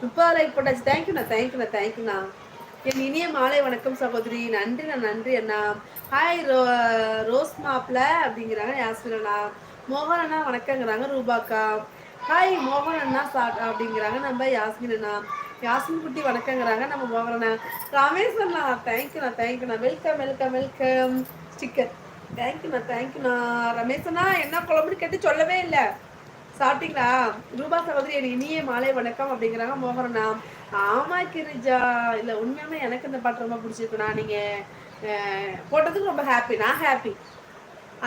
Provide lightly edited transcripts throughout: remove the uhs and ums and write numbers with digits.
முப்பது லைக் போட்டாச்சு. தேங்க்யூண்ணா, தேங்க்யூண்ணா, தேங்க்யூண்ணா. என் இனிய மாலை வணக்கம் சகோதரி. நன்றிண்ணா, நன்றி அண்ணா. ஹாய் ரோஸ் மாப்பிள அப்படிங்கிறாங்க யாஸ்மின் அண்ணா. மோகன் அண்ணா வணக்கங்கிறாங்க ரூபாக்கா. ஹாய் மோகன் அண்ணா அப்படிங்கிறாங்க நம்ம யாஸ்மின் அண்ணா. யாஸ்மின் குட்டி வணக்கங்கிறாங்க நம்ம மோகன் அண்ணா. ரமேஷ் அண்ணா தேங்க்யூண்ணா, தேங்க்யூண்ணா. Welcome welcome welcome. ஸ்டிக்கர் தேங்க்யூண்ணா, தேங்க்யூண்ணா. ரமேஷ் அண்ணா என்ன குழம்புன்னு கேட்டு சொல்லவே இல்லை. சாப்பிட்டீங்களா? ரூபா சகோதரி எனக்கு இனிய மாலை வணக்கம் அப்படிங்கிறாங்க மோகரண்ணா. ஆமா கிரிஜா, இல்லை உண்மையுமே எனக்கு இந்த பாட்டு ரொம்ப பிடிச்சிருக்குண்ணா. நீங்கள் போட்டதுக்கு ரொம்ப ஹாப்பி, நான் ஹாப்பி.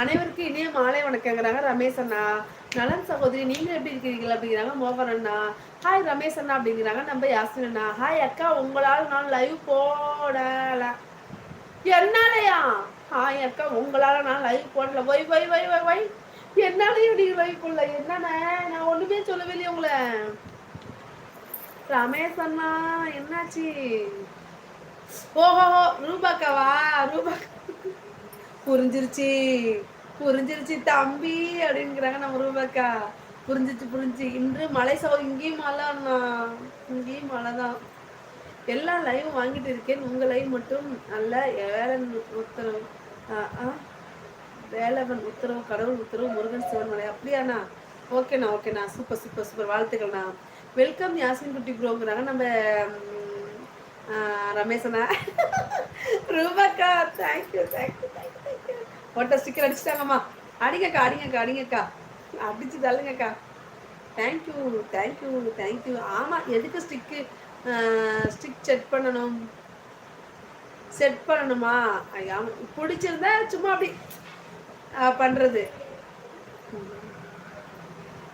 அனைவருக்கும் இனிய மாலை வணக்கங்கிறாங்க ரமேஷ் அண்ணா. நலன் சகோதரி நீங்கள் எப்படி இருக்கிறீங்களா அப்படிங்கிறாங்க மோகன் அண்ணா. ஹாய் ரமேஷ் அண்ணா அப்படிங்கிறாங்க நம்ம யாஸ்மின் அண்ணா. ஹாய் அக்கா, உங்களால் நான் லைவ் போடல. என்னாலயா? ஹாய் அக்கா, உங்களால் நான் லைவ் போடல. வை வை வை வை வை என்னாலையும் நீங்க வைக்குள்ள என்னண்ணே, நான் ஒண்ணுமே சொல்லவே இல்லையே உங்களை. ரமேஷ் அண்ணா என்னாச்சு? ஓஹோ ரூபாக்காவா? ரூபா புரிஞ்சிருச்சு, புரிஞ்சிருச்சு தம்பி அப்படிங்கிறாங்க நம்ம ரூபாக்கா. புரிஞ்சிச்சு புரிஞ்சு. இன்று மழை இங்கேயும் மழை அண்ணா, இங்கேயும் மழை தான். எல்லா லைவும் வாங்கிட்டு இருக்கேன், உங்க லைவ் மட்டும் அல்ல. வேலை உத்தரவு வேலவன் உத்தரவு, கடவுள் உத்தரவு, முருகன் சிவன்மலை. அப்படியாண்ணா? ஓகேண்ணா, ஓகேண்ணா. சூப்பர் சூப்பர் சூப்பர், வாழ்த்துக்கள்ண்ணா. வெல்கம் யாஸ்மின் குட்டி ப்ரோங்கிறாங்க நம்ம ரமேஷண்ணா. ரூபாக்கா தேங்க்யூ தேங்க்யூ தேங்க்யூ தேங்க்யூ. ஒட்ட ஸ்டிக்கர் அடிச்சிட்டாங்கம்மா. அடிங்கக்கா அடிங்கக்கா அடிங்கக்கா, அடிச்சு தள்ளுங்கக்கா. Thank you thank you thank you. ஆமாம், எதுக்கு ஸ்டிக் செட் பண்ணணுமா? பிடிச்சிருந்தா சும்மா அப்படி பண்றது,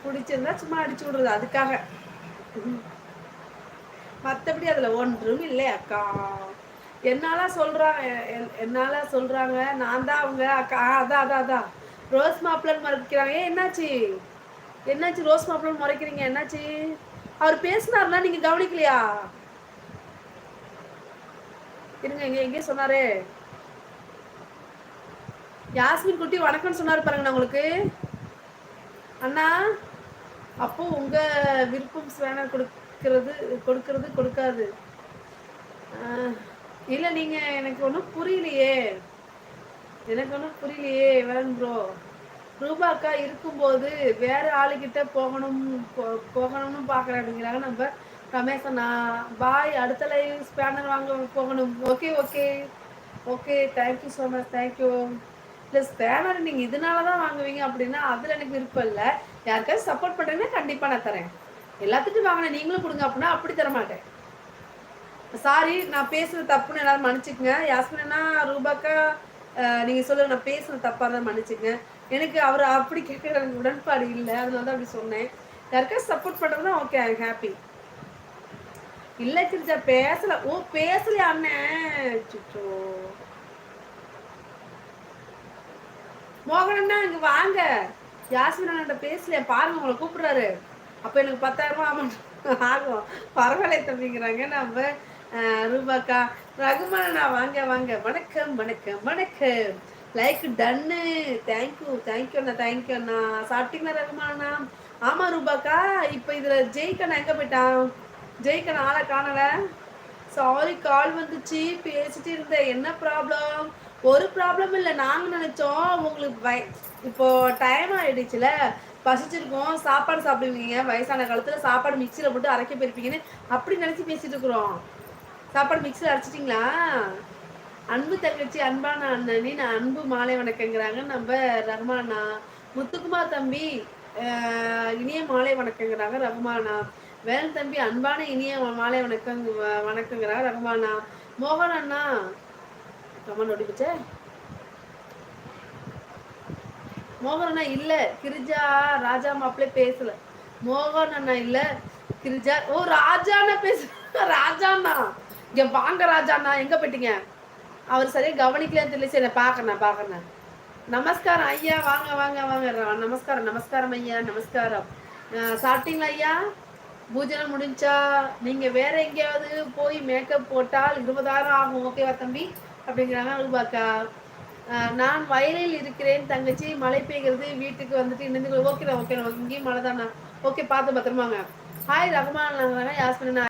பிடிச்சிருந்தா சும்மா அடிச்சு விடுறது, அதுக்காக. மற்றபடி அதில் ஒன்றும் இல்லை அக்கா. என்னால சொல்றாங்க நான் தான் அவங்க அக்கா. அதான் ரோஸ் மாப்பிள்ளன்னு மறைக்கிறாங்க. என்னாச்சு என்னாச்சு ரோஸ் மாப்பிள்ளன்னு மறைக்கிறீங்க? என்னாச்சு? அவர் பேசினார்னா நீங்க கவனிக்கலையா? இருங்க, எங்கே சொன்னாரு? யாஸ்மின் குட்டி வணக்கம் சொன்னார் பாருங்கண்ணா உங்களுக்கு அண்ணா. அப்போ உங்க விருப்பம் வேணா கொடுக்காது. இல்லை நீங்க எனக்கு ஒன்றும் புரியலையே, வேணும் ப்ரோ. ரூபாக்கா இருக்கும்போது வேற ஆளுகிட்ட போகணும்னு பார்க்குறேன் அப்படிங்கிறாங்க நம்ம ரமேஷ் அண்ணா. பாய், அடுத்த லைவ் ஸ்பேனர் வாங்க போகணும். Okay okay okay, thank you so much, thank you. இல்லை ஸ்பேனர் நீங்கள் இதனால தான் வாங்குவீங்க அப்படின்னா அதில் எனக்கு விருப்பம் இல்லை. யாருக்காவது சப்போர்ட் பண்ணுறீங்கன்னா கண்டிப்பாக நான் தரேன். எல்லாத்துக்கும் வாங்கினேன் நீங்களும் கொடுங்க அப்படின்னா அப்படி தர மாட்டேன். சாரி, நான் பேசுறது தப்புன்னு எல்லாரும் மன்னிச்சுக்கங்க. யாஸ்மினா ரூபாக்கா நீங்கள் சொல்லுங்க, நான் பேசுறது தப்பாக தான் மன்னிச்சுக்கங்க. எனக்கு அவர் அப்படி கேட்குற எனக்கு உடன்பாடு இல்லை, அதனால தான் அப்படி சொன்னேன். யாருக்காவது சப்போர்ட் பண்ணுறதுனா ஓகே, ஐ எம் ஹாப்பி. இல்லை கிரிஜா பேசல. ஓ பேசலையா அண்ணன்? சுச்சோ. மோகனண்ணா இங்க வாங்க. யாஸ்மின் அண்ணா பேசலையா பாருங்க, உங்களை கூப்பிடுறாரு. அப்போ எனக்கு 10,000 ரூபா ஆகும். பரவாயில்ல தம்பிங்கிறாங்க நம்ம ரூபாக்கா. ரகுமான் அண்ணா வாங்க வாங்க. வணக்கம் வணக்கம் வணக்கம். லைக் டன்னு. தேங்க்யூ தேங்க்யூ அண்ணா, தேங்க்யூ அண்ணா. சாப்பிட்டீங்களா ரகுமான் அண்ணா? ஆமா ரூபாக்கா. இப்போ இதுல ஜெய்கண்ணா எங்க போயிட்டான்? ஜெய்கண்ணா ஆளை காணல. சாரி, கால் வந்துச்சு, பேசிட்டு இருந்தேன். என்ன ப்ராப்ளம்? ஒரு ப்ராப்ளம் இல்லை. நாங்கள் நினச்சோம் உங்களுக்கு இப்போ டைம் ஆகிடுச்சுல, பசிச்சிருக்கோம், சாப்பாடு சாப்பிடுவீங்க, வயசான காலத்தில் சாப்பாடு மிக்சியில் போட்டு அரைக்க போயிருப்பீங்கன்னு அப்படி நினச்சி பேசிட்டு இருக்கிறோம். சாப்பாடு மிக்சியில் அரைச்சிட்டிங்களா? அன்பு தங்கச்சி, அன்பான அண்ணனி, நான் அன்பு மாலை வணக்கங்கிறாங்க நம்ம ரகுமானா. முத்துக்குமார் தம்பி இனிய மாலை வணக்கங்கிறாங்க ரகுமானா. வேலன் தம்பி அன்பான இனிய மாலை வணக்கங்கிறாங்க ரகுமானா. மோகன் அண்ணா கமெண்ட் ஓடிப்பிச்சே. மோகன் அண்ணா இல்ல, கிரிஜா ராஜா மாப்பிள்ளை பேசல. மோகன் அண்ணா இல்ல, கிரிஜா. ஓ ராஜா அண்ணா பேச. ராஜா அண்ணா இங்க வாங்க. ராஜா அண்ணா எங்க போயிட்டீங்க? அவர் சரியா கவனிக்கலன்னு தெரியல. சரி பாக்கறேன். நமஸ்காரம் ஐயா, வாங்க வாங்க வாங்க. நமஸ்காரம் நமஸ்காரம் ஐயா, நமஸ்காரம். சாப்பிட்டீங்களா ஐயா? பூஜனை முடிஞ்சா? நீங்க வேற எங்கேயாவது போய் மேக்கப் போட்டால் 20,000 ஆகும். ஓகேவா தம்பி அப்படிங்கிறாங்க ரூபாக்கா. நான் வயலில் இருக்கிறேன் தங்கச்சி, மழை பெய்கிறது, வீட்டுக்கு வந்துட்டு இணைந்து. ஓகேண்ணா ஓகேண்ணா, இங்கேயும் மழை தானா? ஓகே, பார்த்து பத்திரமாங்க. ஹாய் ரகுமான் யாஸ்மின்.